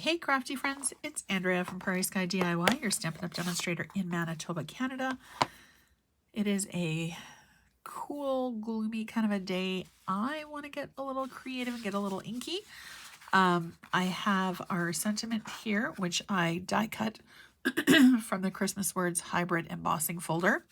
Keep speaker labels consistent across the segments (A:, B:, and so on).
A: Hey crafty friends, it's Andrea from Prairie Sky DIY, your Stampin' Up! Demonstrator in Manitoba, Canada. It is a cool, gloomy kind of a day. I want to get a little creative and get a little inky. I have our sentiment here, which I die cut from the Christmas Words Hybrid Embossing folder.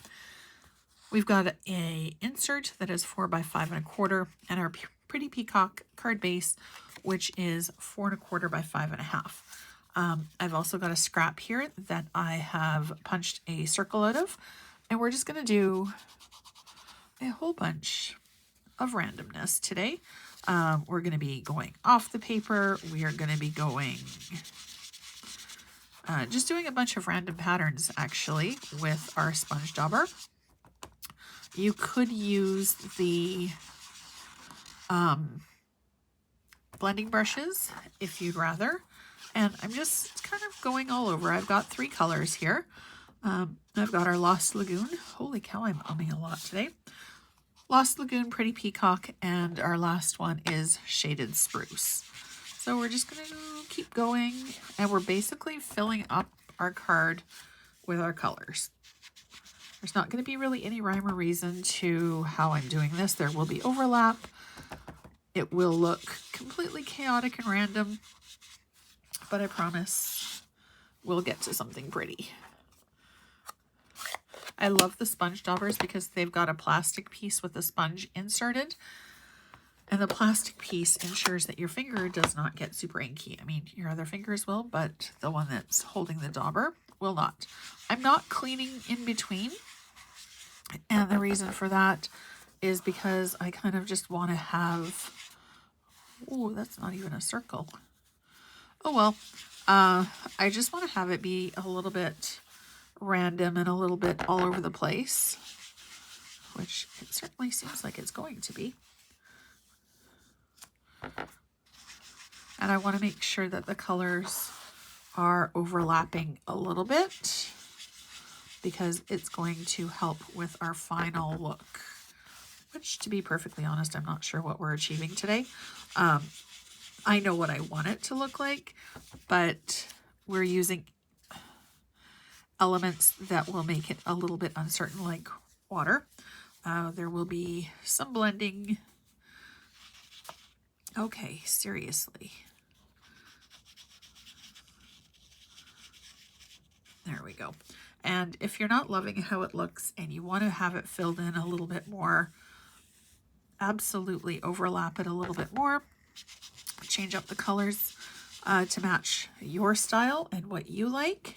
A: We've got a insert that is 4 by 5 1/4, and our Pretty Peacock card base, which is 4 1/4 by 5 1/2. I've also got a scrap here that I have punched a circle out of, and we're just going to do a whole bunch of randomness today. We're going to be going off the paper. We are going to be going just doing a bunch of random patterns actually with our sponge dauber. You could use the blending brushes if you'd rather, and I'm just kind of going all over. I've got 3 colors here. I've got our Lost Lagoon. Holy cow, I'm umming a lot today. Lost Lagoon, Pretty Peacock, and our last one is Shaded Spruce. So we're just going to keep going, and we're basically filling up our card with our colors. There's not going to be really any rhyme or reason to how I'm doing this. There will be overlap. It will look completely chaotic and random, but I promise we'll get to something pretty. I love the sponge daubers because they've got a plastic piece with a sponge inserted, and the plastic piece ensures that your finger does not get super inky. I mean, your other fingers will, but the one that's holding the dauber will not. I'm not cleaning in between, and the reason for that is because I kind of just want to have... Oh, that's not even a circle. Oh well, I just want to have it be a little bit random and a little bit all over the place, which it certainly seems like it's going to be. And I want to make sure that the colors are overlapping a little bit because it's going to help with our final look, which, to be perfectly honest, I'm not sure what we're achieving today. I know what I want it to look like, but we're using elements that will make it a little bit uncertain, like water. There will be some blending. Okay, seriously. There we go. And if you're not loving how it looks and you want to have it filled in a little bit more, absolutely overlap it a little bit more. Change up the colors to match your style and what you like.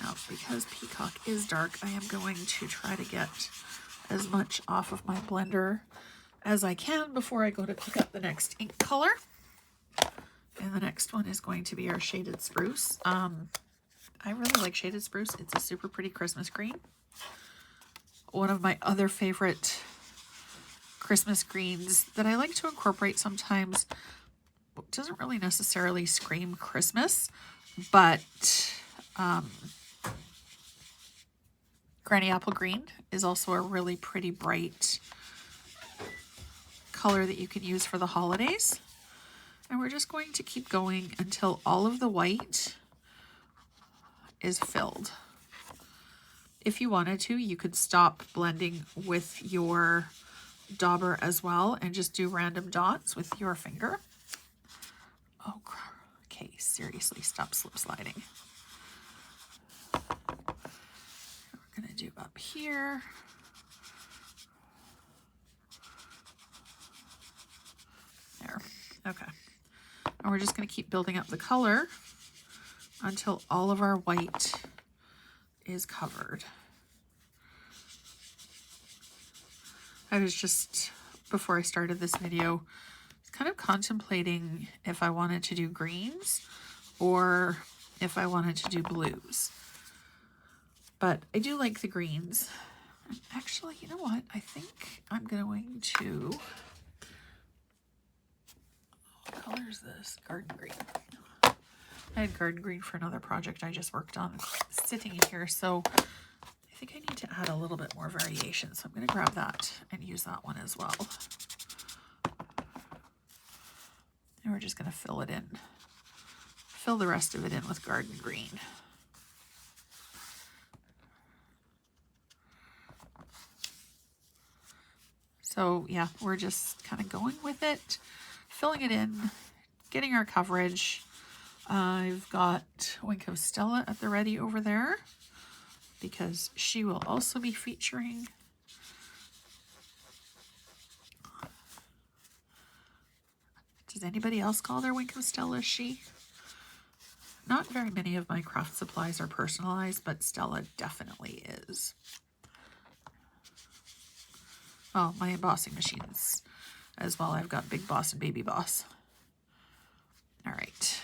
A: Now, because Peacock is dark, I am going to try to get as much off of my blender as I can before I go to pick up the next ink color. And the next one is going to be our Shaded Spruce. I really like Shaded Spruce. It's a super pretty Christmas green. One of my other favorite Christmas greens that I like to incorporate sometimes, doesn't really necessarily scream Christmas, but Granny Apple Green is also a really pretty bright color that you can use for the holidays. And we're just going to keep going until all of the white is filled. If you wanted to, you could stop blending with your dauber as well and just do random dots with your finger. Oh, okay, seriously, stop slip sliding. We're going to do up here. There, okay. And we're just going to keep building up the color until all of our white is covered. I was just, before I started this video, kind of contemplating if I wanted to do greens or if I wanted to do blues. But I do like the greens. Actually, you know what? I think I'm going to... What color is this? Garden green. I had garden green for another project I just worked on sitting here, so I think I need to add a little bit more variation. So I'm going to grab that and use that one as well. And we're just going to fill it in fill the rest of it in with garden green. So yeah, we're just kind of going with it, filling it in, getting our coverage. I've got Wink of Stella at the ready over there because she will also be featuring. Does anybody else call their Wink of Stella she? Not very many of my craft supplies are personalized, but Stella definitely is. Oh, my embossing machines as well. I've got Big Boss and Baby Boss. All right.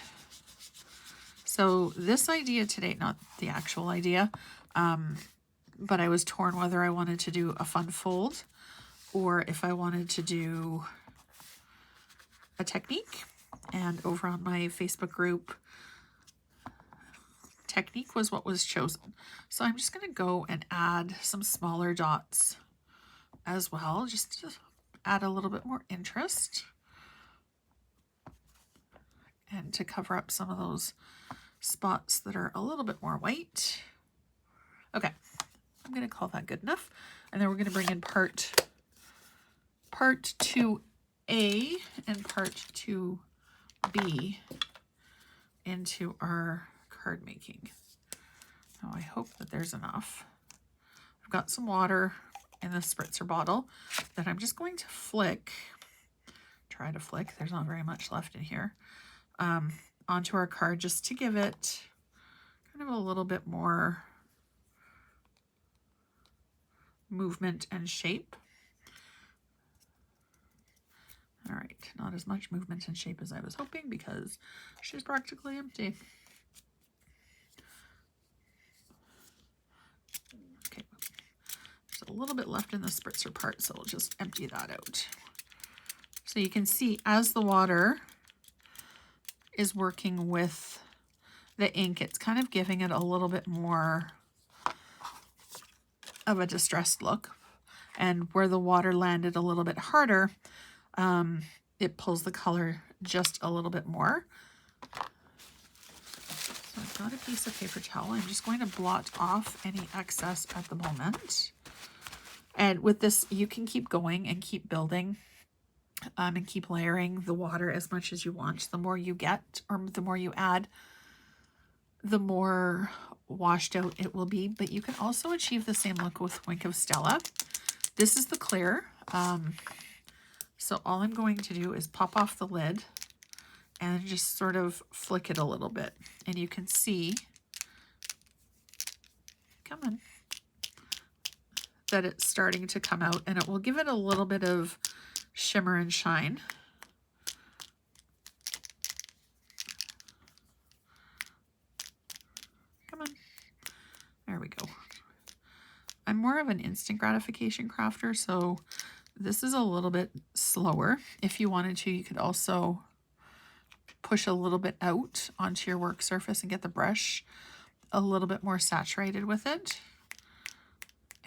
A: So this idea today, not the actual idea, but I was torn whether I wanted to do a fun fold or if I wanted to do a technique. And over on my Facebook group, technique was what was chosen. So I'm just going to go and add some smaller dots as well, just to add a little bit more interest and to cover up some of those spots that are a little bit more white. Okay, I'm going to call that good enough. And then we're going to bring in part 2A and part 2B into our card making. Now I hope that there's enough. I've got some water in the spritzer bottle that I'm just going to try to flick, there's not very much left in here, onto our card just to give it kind of a little bit more movement and shape. All right, not as much movement and shape as I was hoping because she's practically empty. Okay, there's a little bit left in the spritzer part, so we'll just empty that out. So you can see as the water is working with the ink, it's kind of giving it a little bit more of a distressed look. And where the water landed a little bit harder, it pulls the color just a little bit more. So I've got a piece of paper towel. I'm just going to blot off any excess at the moment. And with this, you can keep going and keep building and keep layering the water as much as you want. The more you get, or the more you add, the more washed out it will be. But you can also achieve the same look with Wink of Stella. This is the clear. So all I'm going to do is pop off the lid and just sort of flick it a little bit. And you can see, come on, that it's starting to come out, and it will give it a little bit of shimmer and shine. Come on. There we go. I'm more of an instant gratification crafter, so this is a little bit slower. If you wanted to, you could also push a little bit out onto your work surface and get the brush a little bit more saturated with it.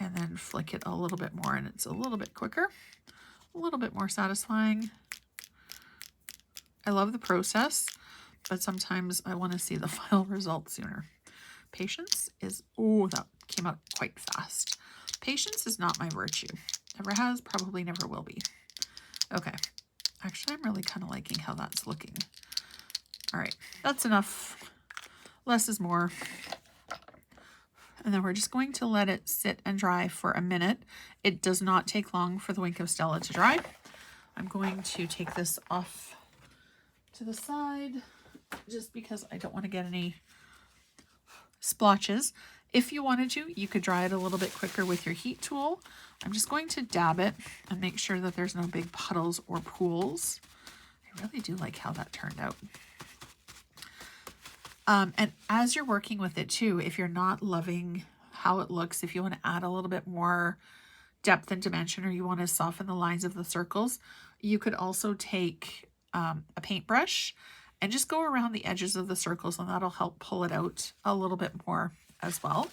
A: And then flick it a little bit more, and it's a little bit quicker, a little bit more satisfying. I love the process, but sometimes I want to see the final result sooner. Patience is, oh, that came out quite fast. Patience is not my virtue. Never has, probably never will be. Okay, actually I'm really kind of liking how that's looking. All right, that's enough. Less is more. And then we're just going to let it sit and dry for a minute. It does not take long for the Wink of Stella to dry. I'm going to take this off to the side just because I don't want to get any splotches. If you wanted to, you could dry it a little bit quicker with your heat tool. I'm just going to dab it and make sure that there's no big puddles or pools. I really do like how that turned out. And as you're working with it too, if you're not loving how it looks, if you want to add a little bit more depth and dimension, or you want to soften the lines of the circles, you could also take a paintbrush and just go around the edges of the circles, and that'll help pull it out a little bit more as well.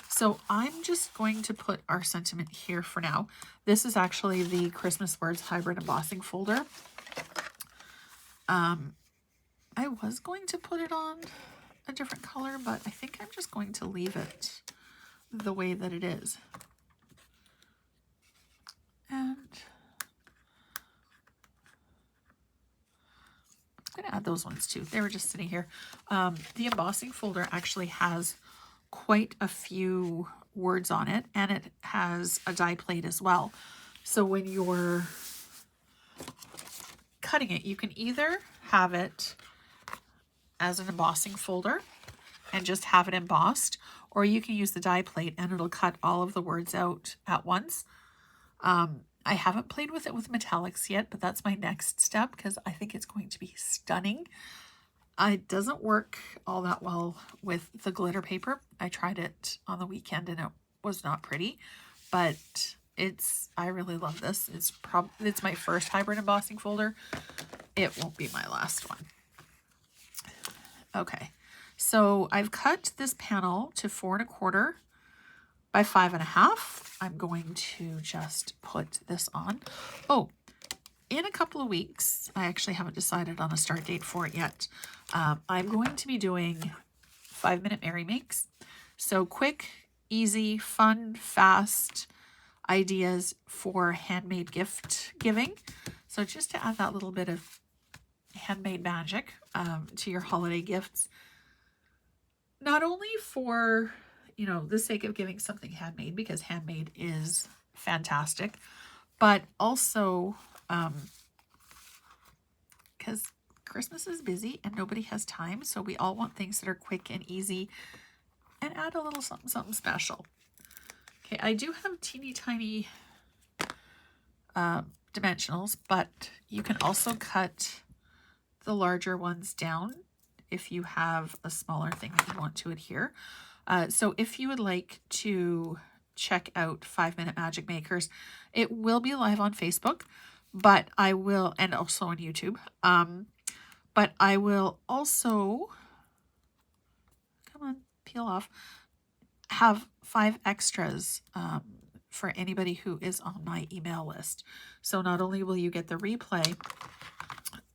A: So I'm just going to put our sentiment here for now. This is actually the Christmas Words Hybrid Embossing folder. I was going to put it on a different color, but I think I'm just going to leave it the way that it is. And I'm going to add those ones too. They were just sitting here. The embossing folder actually has quite a few words on it, and it has a die plate as well. So when you're cutting it, you can either have it as an embossing folder and just have it embossed, or you can use the die plate and it'll cut all of the words out at once. I haven't played with it with metallics yet, but that's my next step because I think it's going to be stunning. It doesn't work all that well with the glitter paper. I tried it on the weekend and it was not pretty, but I really love this. It's my first hybrid embossing folder. It won't be my last one. Okay, so I've cut this panel to 4 1/4 by 5 1/2. I'm going to just put this on. Oh, in a couple of weeks, I actually haven't decided on a start date for it yet. I'm going to be doing 5-minute Merry Makes. So quick, easy, fun, fast ideas for handmade gift giving. So just to add that little bit of handmade magic to your holiday gifts, not only for, the sake of giving something handmade, because handmade is fantastic, but also because Christmas is busy and nobody has time, so we all want things that are quick and easy and add a little something, something special. Okay, I do have teeny tiny dimensionals, but you can also cut the larger ones down if you have a smaller thing that you want to adhere. So if you would like to check out 5-Minute Magic Makers, it will be live on Facebook, but I will, and also on YouTube. But I will also, come on, peel off, have 5 extras for anybody who is on my email list. So not only will you get the replay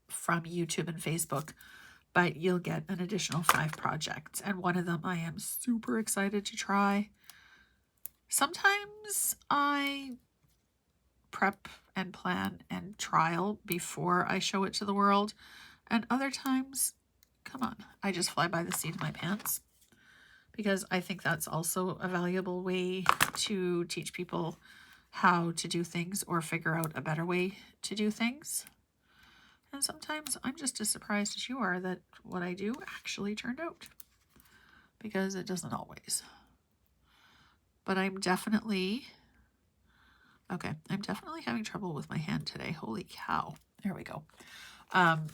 A: from YouTube and Facebook, but you'll get an additional 5 projects. And one of them I am super excited to try. Sometimes I prep and plan and trial before I show it to the world. And other times, come on, I just fly by the seat of my pants. Because I think that's also a valuable way to teach people how to do things or figure out a better way to do things. And sometimes I'm just as surprised as you are that what I do actually turned out. Because it doesn't always. But I'm definitely having trouble with my hand today. Holy cow. There we go. I'm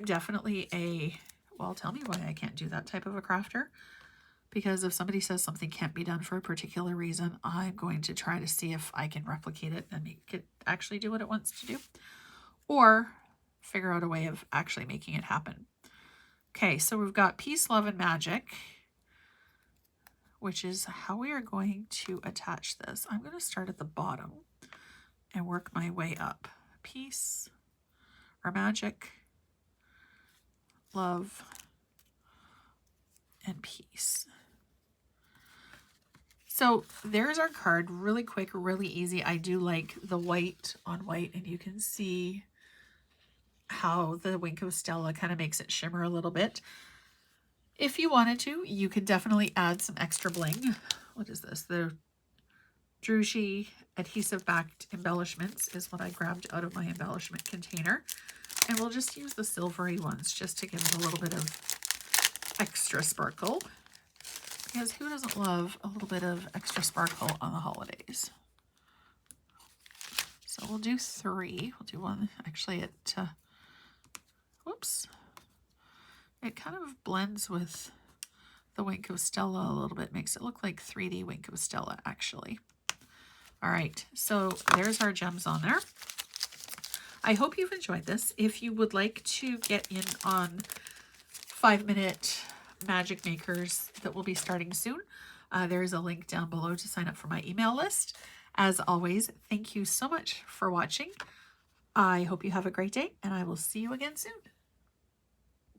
A: definitely well, tell me why I can't do that type of a crafter. Because if somebody says something can't be done for a particular reason, I'm going to try to see if I can replicate it and make it actually do what it wants to do. Or figure out a way of actually making it happen. Okay, so we've got Peace, Love, and Magic, which is how we are going to attach this. I'm going to start at the bottom and work my way up. Peace, or magic, love, and peace. So there's our card, really quick, really easy. I do like the white on white, and you can see how the Wink of Stella kind of makes it shimmer a little bit. If you wanted to, you could definitely add some extra bling. What is this? The Druzy adhesive backed embellishments is what I grabbed out of my embellishment container. And we'll just use the silvery ones just to give it a little bit of extra sparkle. Because who doesn't love a little bit of extra sparkle on the holidays? So we'll do 3. We'll do one actually at, whoops. It kind of blends with the Wink of Stella a little bit. Makes it look like 3D Wink of Stella, actually. All right, so there's our gems on there. I hope you've enjoyed this. If you would like to get in on 5-minute magic makers that will be starting soon, there is a link down below to sign up for my email list. As always, thank you so much for watching. I hope you have a great day, and I will see you again soon.